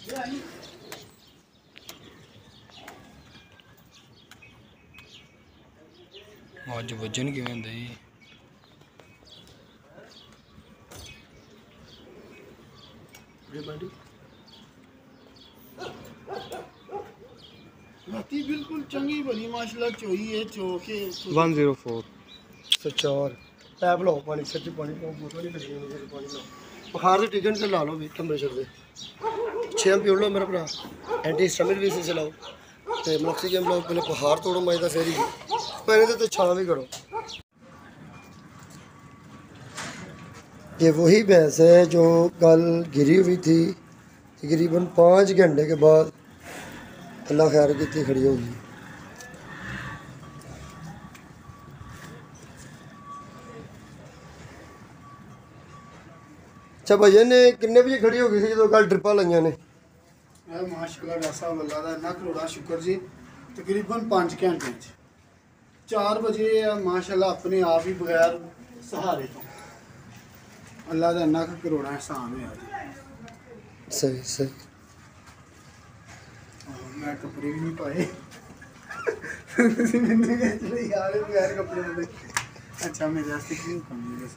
अज वजन किवें हुंदा जी? राती बिल्कुल चंगी भली माशाल्लाह चोई है चोके 104 4 पैप लो पानी सच्ची पानी लो बोतल नहीं लगी मुझे पानी लो बुखार से टिकन से ला लो भी टेम्परेचर दे 6 पी लो मेरा भरा एंटी हिस्टामिन भी से लाओ ते मोक्सिकम लो पहले बुखार तोड़ो मजदा फेरी पहले तो छां भी करो। ये वही भैंस है जो कल गिरी हुई थी, तकरीबन 5 घंटे के बाद अल्लाह खैर की खड़ी होगी। अच्छा भैया ने किन्ने बजे खड़ी हो गई थी जो कल ट्रिपा लाइया ने? माशाल्लाह वैसा अल्लाह दा इन्ना करोड़ा शुक्र जी, तकरीबन 5 घंटे 4 बजे माशाल्लाह अपने आप ही बगैर सहारे तो अल्लाह दा इन्ना करोड़ा एहसान होया जी। सही सही मैं कपड़े भी नहीं पाए यार बगैर कपड़े। अच्छा मेरे वास्ते क्यों कमी है?